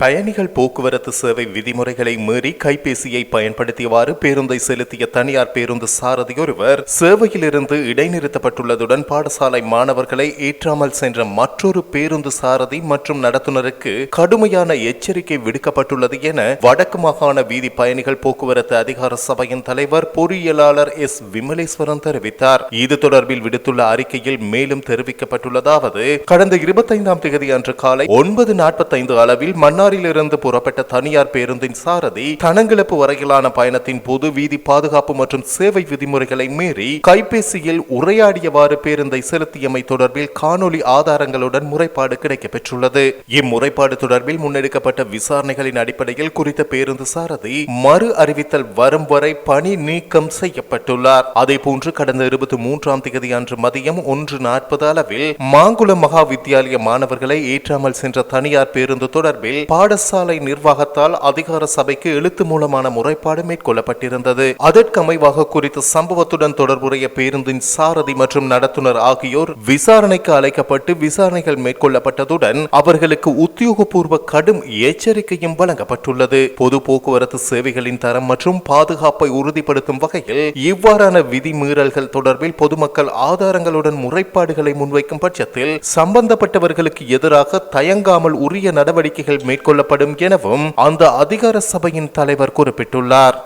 பயணிகள் போக்குவரத்து சேவை விதிமுறைகளை மீறி கைபேசியை பயன்படுத்தியவாறு பேருந்தை செலுத்திய தனியார் பேருந்து சாரதி ஒருவர் சேவையிலிருந்து இடைநிறுத்தப்பட்டுள்ளதுடன் பாடசாலை மாணவர்களை ஏற்றாமல் சென்ற மற்றொரு பேருந்து சாரதி மற்றும் நடத்துனருக்கு கடுமையான எச்சரிக்கை விடுக்கப்பட்டுள்ளது என வடக்கு மாகாண வீதி பயணிகள் போக்குவரத்து அதிகார சபையின் தலைவர் பொறியியலாளர் எஸ் விமலேஸ்வரன் தெரிவித்தார். இது தொடர்பில் விடுத்துள்ள அறிக்கையில் மேலும் தெரிவிக்கப்பட்டுள்ளதாவது, கடந்த 25ஆம் தேதி அன்று காலை 9:45 அளவில் மன்னார் இருந்து புறப்பட்ட தனியார் பேருந்தின் சாரதி தனங்கிழப்பு வரையிலான பயணத்தின் போது வீதி பாதுகாப்பு மற்றும் சேவை விதிமுறைகளை மீறி கைபேசியில் உரையாடியவாறு பேருந்தை செலுத்தியமை தொடர்பில் காணொலி ஆதாரங்களுடன் முறைப்பாடு கிடைக்கப்பெற்றுள்ளது. இம்முறைப்பாடு தொடர்பில் முன்னெடுக்கப்பட்ட விசாரணைகளின் அடிப்படையில் குறித்த பேருந்து சாரதி மறு அறிவித்தல் வரும் வரை பணி நீக்கம் செய்யப்பட்டுள்ளார். அதேபோன்று கடந்த 23ஆம் தேதி அன்று மதியம் 1:40 அளவில் மாங்குளம் மகா வித்தியாலய மாணவர்களை ஏற்றாமல் சென்ற தனியார் பேருந்து தொடர்பில் பாடசாலை நிர்வாகத்தால் அதிகார சபைக்கு எழுத்து மூலமான முறைப்பாடு மேற்கொள்ளப்பட்டிருந்தது. அதற்கமைவாக குறித்த சம்பவத்துடன் தொடர்புடைய பேருந்தின் சாரதி மற்றும் நடத்துனர் ஆகியோர் விசாரணைக்கு அழைக்கப்பட்டு விசாரணைகள் மேற்கொள்ளப்பட்டதுடன் அவர்களுக்கு உத்தியோகபூர்வ கடும் எச்சரிக்கையும் வழங்கப்பட்டுள்ளது. பொது போக்குவரத்து சேவைகளின் தரம் மற்றும் பாதுகாப்பை உறுதிப்படுத்தும் வகையில் இவ்வாறான விதிமீறல்கள் தொடர்பில் பொதுமக்கள் ஆதாரங்களுடன் முறைப்பாடுகளை முன்வைக்கும் பட்சத்தில் சம்பந்தப்பட்டவர்களுக்கு எதிராக தயங்காமல் உரிய நடவடிக்கைகள் மேற்கொள்ளப்படும் எனவும் அந்த அதிகார சபையின் தலைவர் குறிப்பிட்டுள்ளார்.